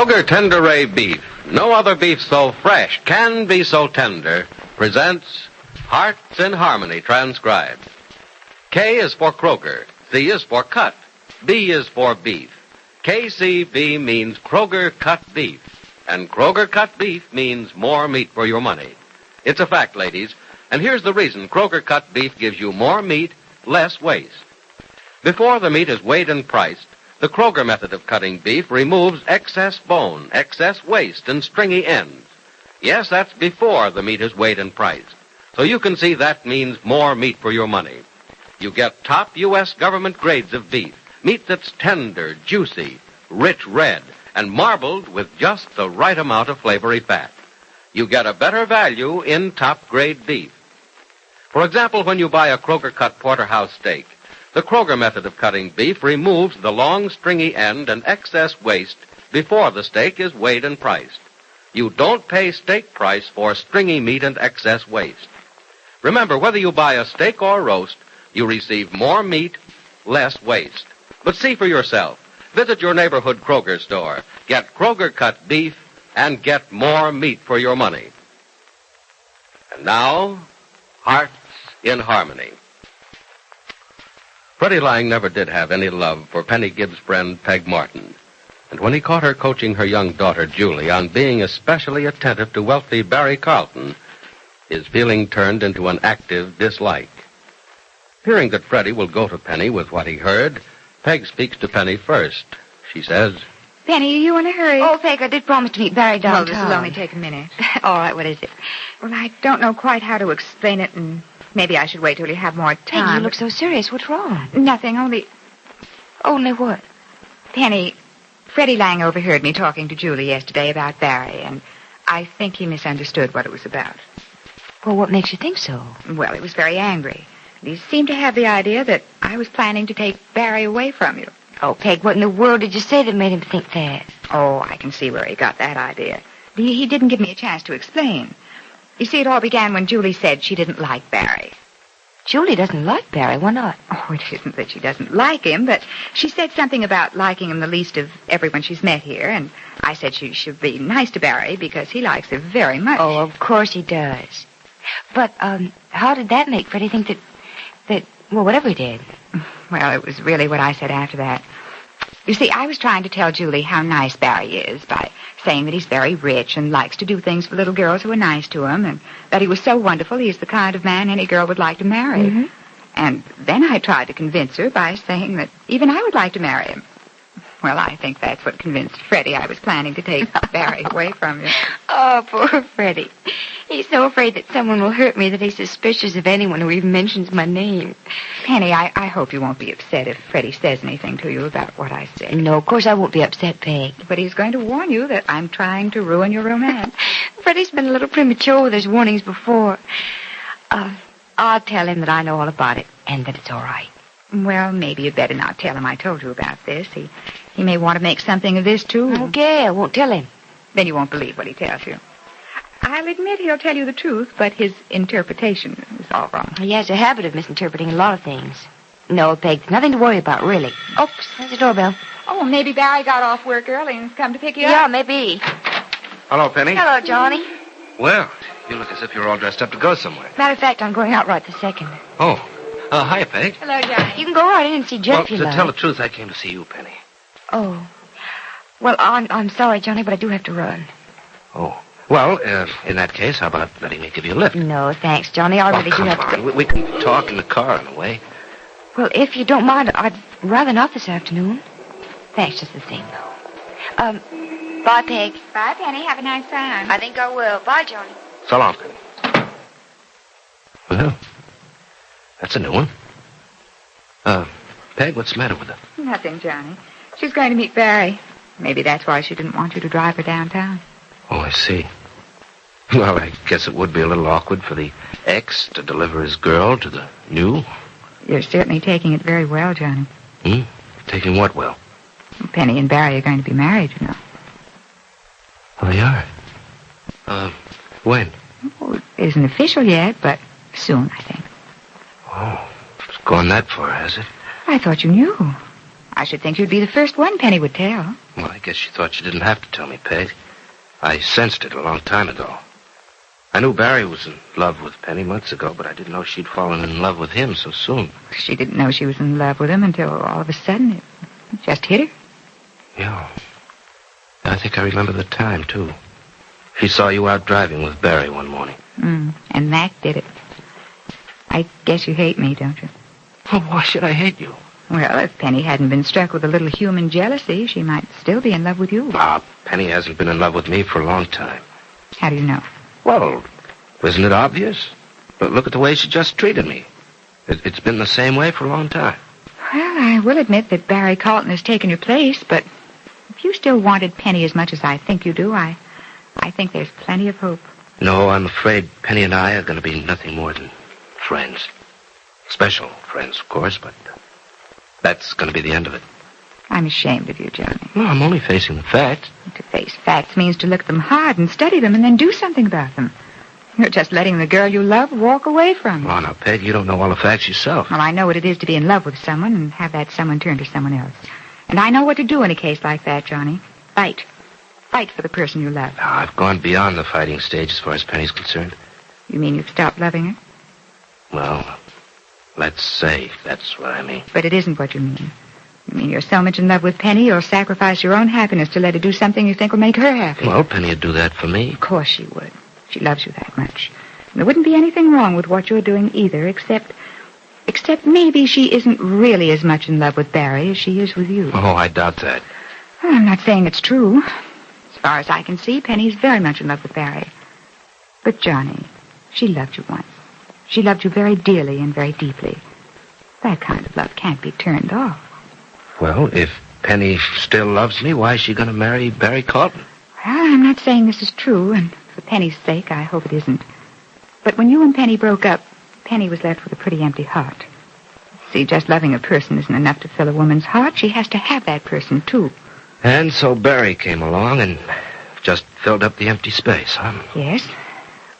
Kroger Tenderay Beef, no other beef so fresh can be so tender, presents Hearts in Harmony transcribed. K is for Kroger, C is for cut, B is for beef. KCB means Kroger cut beef, and Kroger cut beef means more meat for your money. It's a fact, ladies, and here's the reason Kroger cut beef gives you more meat, less waste. Before the meat is weighed and priced, the Kroger method of cutting beef removes excess bone, excess waste, and stringy ends. Yes, that's before the meat is weighed and priced. So you can see that means more meat for your money. You get top U.S. government grades of beef, meat that's tender, juicy, rich red, and marbled with just the right amount of flavory fat. You get a better value in top-grade beef. For example, when you buy a Kroger-cut porterhouse steak, the Kroger method of cutting beef removes the long, stringy end and excess waste before the steak is weighed and priced. You don't pay steak price for stringy meat and excess waste. Remember, whether you buy a steak or roast, you receive more meat, less waste. But see for yourself. Visit your neighborhood Kroger store. Get Kroger-cut beef and get more meat for your money. And now, Hearts in Harmony. Freddie Lang never did have any love for Penny Gibbs' friend, Peg Martin. And when he caught her coaching her young daughter, Julie, on being especially attentive to wealthy Barry Carlton, his feeling turned into an active dislike. Fearing that Freddie will go to Penny with what he heard, Peg speaks to Penny first. She says, Penny, are you in a hurry? Oh, Peg, I did promise to meet Barry downtown. Well, this will only take a minute. All right, what is it? Well, I don't know quite how to explain it, and maybe I should wait till you have more time. Peg, you look so serious. What's wrong? Nothing, only... Only what? Penny, Freddie Lang overheard me talking to Julie yesterday about Barry, and I think he misunderstood what it was about. Well, what makes you think so? Well, he was very angry. He seemed to have the idea that I was planning to take Barry away from you. Oh, Peg, what in the world did you say that made him think that? Oh, I can see where he got that idea. He didn't give me a chance to explain. You see, it all began when Julie said she didn't like Barry. Julie doesn't like Barry. Why not? Oh, it isn't that she doesn't like him, but she said something about liking him the least of everyone she's met here, and I said she should be nice to Barry because he likes her very much. Oh, of course he does. But, how did that make Freddie think that, well, whatever he did? Well, it was really what I said after that. You see, I was trying to tell Julie how nice Barry is by saying that he's very rich and likes to do things for little girls who are nice to him, and that he was so wonderful he's the kind of man any girl would like to marry. Mm-hmm. And then I tried to convince her by saying that even I would like to marry him. Well, I think that's what convinced Freddie I was planning to take Barry away from you. Oh, poor Freddie. He's so afraid that someone will hurt me that he's suspicious of anyone who even mentions my name. Penny, I hope you won't be upset if Freddie says anything to you about what I said. No, of course I won't be upset, Peg. But he's going to warn you that I'm trying to ruin your romance. Freddie's been a little premature with his warnings before. I'll tell him that I know all about it and that it's all right. Well, maybe you'd better not tell him I told you about this. He may want to make something of this, too. Okay, I won't tell him. Then you won't believe what he tells you. I'll admit he'll tell you the truth, but his interpretation is all wrong. He has a habit of misinterpreting a lot of things. No, Peg, there's nothing to worry about, really. Oops, there's the doorbell. Oh, maybe Barry got off work early and's come to pick you up. Yeah, maybe. Hello, Penny. Hello, Johnny. Well, you look as if you're all dressed up to go somewhere. Matter of fact, I'm going out right this second. Oh, hi, Peg. Hello, Johnny. You can go right in and see Jeff Well, if you to like. tell the truth, I came to see you, Penny. Oh. Well, I'm sorry, Johnny, but I do have to run. Oh. Well, in that case, how about letting me give you a lift? No, thanks, Johnny. I really do come have to on. go. We can talk in the car on the way. Well, if you don't mind, I'd rather not this afternoon. Thanks, just the same, though. Bye, Peg. Bye, Penny. Have a nice time. I think I will. Bye, Johnny. So long, Penny. Well, that's a new one. Peg, what's the matter with her? Nothing, Johnny. She's going to meet Barry. Maybe that's why she didn't want you to drive her downtown. Oh, I see. Well, I guess it would be a little awkward for the ex to deliver his girl to the new. You're certainly taking it very well, Johnny. Taking what well? Penny and Barry are going to be married, you know. Oh, they are? When? Oh, it isn't official yet, but soon, I think. Oh, it's gone that far, has it? I thought you knew. I should think you'd be the first one Penny would tell. Well, I guess she thought she didn't have to tell me, Peg. I sensed it a long time ago. I knew Barry was in love with Penny months ago, but I didn't know she'd fallen in love with him so soon. She didn't know she was in love with him until all of a sudden it just hit her. Yeah. I think I remember the time, too. She saw you out driving with Barry one morning. And that did it. I guess you hate me, don't you? Well, why should I hate you? Well, if Penny hadn't been struck with a little human jealousy, she might still be in love with you. Penny hasn't been in love with me for a long time. How do you know? Well, isn't it obvious? But look at the way she just treated me. It's been the same way for a long time. Well, I will admit that Barry Carlton has taken your place, but if you still wanted Penny as much as I think you do, I think there's plenty of hope. No, I'm afraid Penny and I are going to be nothing more than friends. Special friends, of course, but that's going to be the end of it. I'm ashamed of you, Johnny. No, I'm only facing the facts. To face facts means to look at them hard and study them and then do something about them. You're just letting the girl you love walk away from you. Oh, now, Peg, you don't know all the facts yourself. Well, I know what it is to be in love with someone and have that someone turn to someone else. And I know what to do in a case like that, Johnny. Fight. Fight for the person you love. Now, I've gone beyond the fighting stage as far as Penny's concerned. You mean you've stopped loving her? Well, let's say that's what I mean. But it isn't what you mean. You mean you're so much in love with Penny, you'll sacrifice your own happiness to let her do something you think will make her happy. Well, Penny would do that for me. Of course she would. She loves you that much. And there wouldn't be anything wrong with what you're doing either, except maybe she isn't really as much in love with Barry as she is with you. Oh, I doubt that. Well, I'm not saying it's true. As far as I can see, Penny's very much in love with Barry. But, Johnny, she loved you once. She loved you very dearly and very deeply. That kind of love can't be turned off. Well, if Penny still loves me, why is she going to marry Barry Carlton? Well, I'm not saying this is true, and for Penny's sake, I hope it isn't. But when you and Penny broke up, Penny was left with a pretty empty heart. See, just loving a person isn't enough to fill a woman's heart. She has to have that person, too. And so Barry came along and just filled up the empty space, huh? Yes.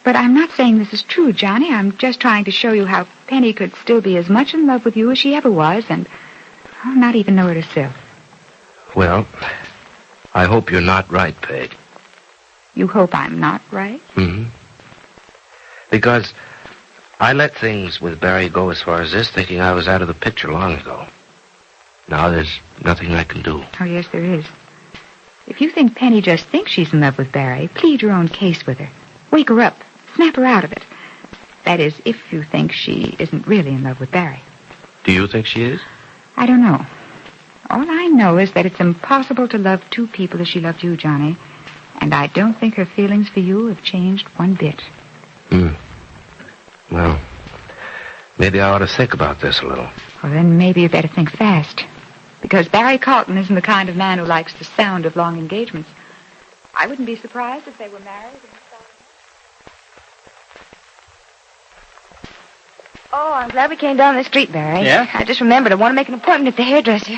But I'm not saying this is true, Johnny. I'm just trying to show you how Penny could still be as much in love with you as she ever was, and not even know it herself. Well, I hope you're not right, Peg. You hope I'm not right? Mm-hmm. Because I let things with Barry go as far as this, thinking I was out of the picture long ago. Now there's nothing I can do. Oh, yes, there is. If you think Penny just thinks she's in love with Barry, plead your own case with her. Wake her up. Snap her out of it. That is, if you think she isn't really in love with Barry. Do you think she is? I don't know. All I know is that it's impossible to love two people as she loved you, Johnny. And I don't think her feelings for you have changed one bit. Well, maybe I ought to think about this a little. Well, then maybe you better think fast. Because Barry Carlton isn't the kind of man who likes the sound of long engagements. I wouldn't be surprised if they were married. Oh, I'm glad we came down the street, Barry. Yeah? I just remembered I want to make an appointment at the hairdresser.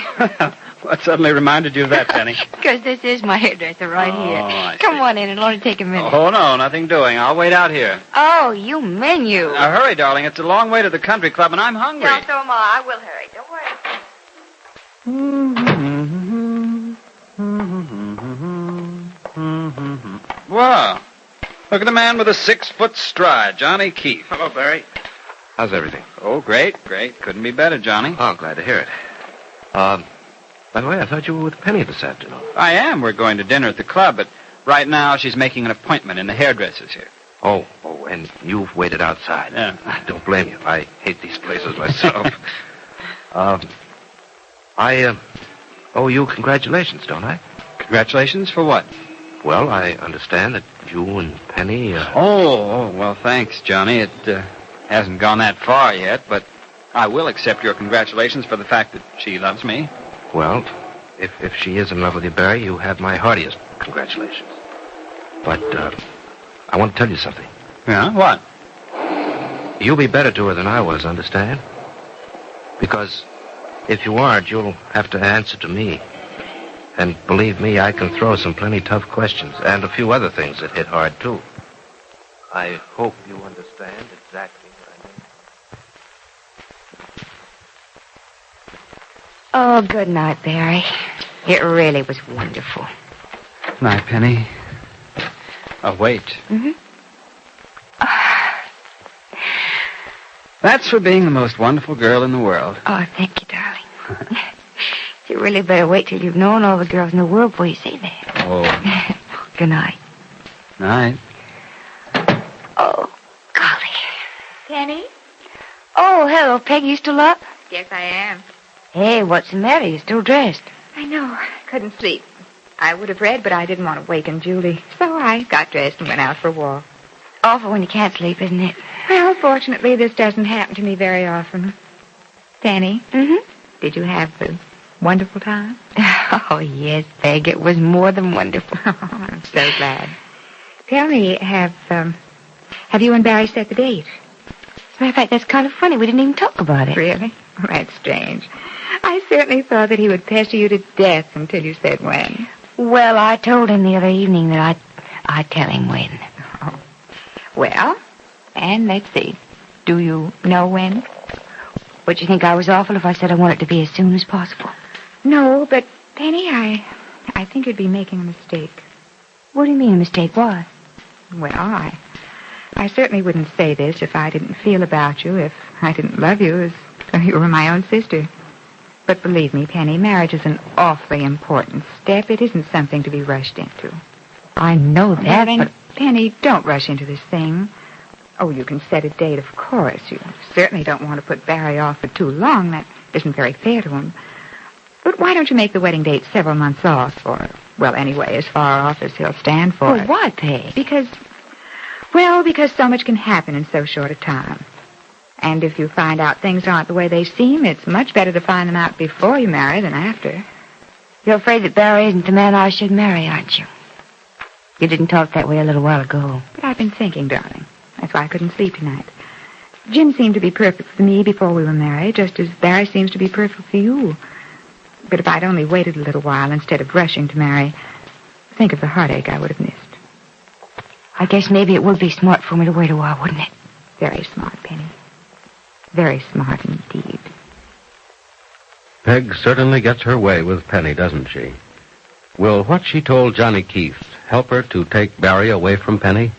What suddenly reminded you of that, Penny? Because this is my hairdresser right Oh, here. I Come see. on in. It'll only take a minute. Oh, no, nothing doing. I'll wait out here. Oh, you menu. Now, hurry, darling. It's a long way to the country club, and I'm hungry. Yeah, so am I. I will hurry. Don't worry. Whoa. Look at the man with a 6-foot stride, Johnny Keefe. Hello, Barry. How's everything? Oh, great, great. Couldn't be better, Johnny. Oh, glad to hear it. By the way, I thought you were with Penny this afternoon. I am. We're going to dinner at the club, but right now she's making an appointment in the hairdresser's here. Oh, and you've waited outside. Yeah. I don't blame you. I hate these places myself. I owe you congratulations, don't I? Congratulations for what? Well, I understand that you and Penny, Oh, well, thanks, Johnny. It hasn't gone that far yet, but I will accept your congratulations for the fact that she loves me. Well, if she is in love with you, Barry, you have my heartiest congratulations. But, I want to tell you something. Yeah? What? You'll be better to her than I was, understand? Because if you aren't, you'll have to answer to me. And believe me, I can throw some plenty tough questions, and a few other things that hit hard, too. I hope you understand exactly what I mean. Oh, good night, Barry. It really was wonderful. Night, Penny. Oh, wait. Mm-hmm. That's for being the most wonderful girl in the world. Oh, thank you, darling. You really better wait till you've known all the girls in the world before you say that. Oh. Good night. Night. Oh, golly. Penny? Oh, hello, Peg. You still up? Yes, I am. Hey, what's the matter? You still dressed? I know. I couldn't sleep. I would have read, but I didn't want to waken Julie. So I got dressed and went out for a walk. Awful when you can't sleep, isn't it? Well, fortunately, this doesn't happen to me very often. Penny, Mm-hmm. did you have a wonderful time? Oh, yes, Peg. It was more than wonderful. I'm so glad. Tell me, have you and Barry set the date? As a matter of fact, that's kind of funny. We didn't even talk about it. Really? Oh, that's strange. I certainly thought that he would pester you to death until you said when. Well, I told him the other evening that I'd tell him when. Oh. Well, and let's see. Do you know when? Would you think I was awful if I said I want it to be as soon as possible? No, but Penny, I think you'd be making a mistake. What do you mean, a mistake? Why? Well, I certainly wouldn't say this if I didn't feel about you, if I didn't love you as though you were my own sister. But believe me, Penny, marriage is an awfully important step. It isn't something to be rushed into. I know that, Well, but... Penny, don't rush into this thing. Oh, you can set a date, of course. You certainly don't want to put Barry off for too long. That isn't very fair to him. But why don't you make the wedding date several months off, or, well, anyway, as far off as he'll stand for Well, it? why, Peg? Because so much can happen in so short a time. And if you find out things aren't the way they seem, it's much better to find them out before you marry than after. You're afraid that Barry isn't the man I should marry, aren't you? You didn't talk that way a little while ago. But I've been thinking, darling. That's why I couldn't sleep tonight. Jim seemed to be perfect for me before we were married, just as Barry seems to be perfect for you. But if I'd only waited a little while instead of rushing to marry, think of the heartache I would have missed. I guess maybe it would be smart for me to wait a while, wouldn't it? Very smart, Penny. Very smart indeed. Peg certainly gets her way with Penny, doesn't she? Will what she told Johnny Keith help her to take Barry away from Penny?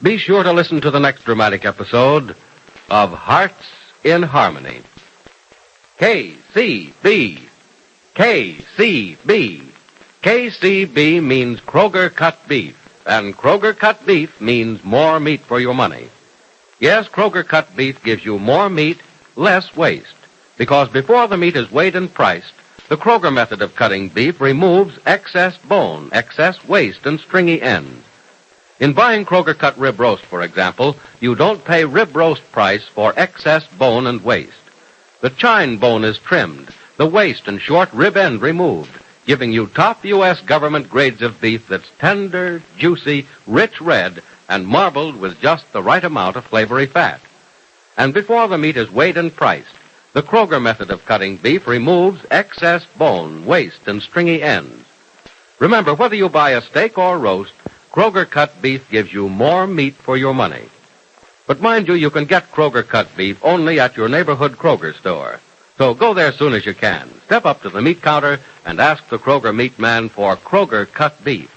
Be sure to listen to the next dramatic episode of Hearts in Harmony. KCB. KCB. KCB means Kroger cut beef, and Kroger cut beef means more meat for your money. Yes, Kroger cut beef gives you more meat, less waste, because before the meat is weighed and priced, the Kroger method of cutting beef removes excess bone, excess waste, and stringy ends. In buying Kroger cut rib roast, for example, you don't pay rib roast price for excess bone and waste. The chine bone is trimmed, the waist and short rib end removed, giving you top U.S. government grades of beef that's tender, juicy, rich red, and marbled with just the right amount of flavory fat. And before the meat is weighed and priced, the Kroger method of cutting beef removes excess bone, waste, and stringy ends. Remember, whether you buy a steak or roast, Kroger cut beef gives you more meat for your money. But mind you can get Kroger cut beef only at your neighborhood Kroger store. So go there soon as you can. Step up to the meat counter and ask the Kroger meat man for Kroger cut beef.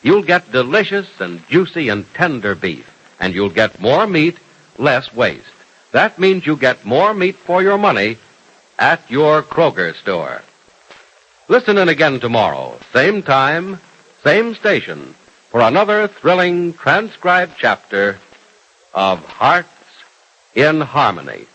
You'll get delicious and juicy and tender beef, and you'll get more meat, less waste. That means you get more meat for your money at your Kroger store. Listen in again tomorrow, same time, same station, for another thrilling transcribed chapter of Hearts in Harmony.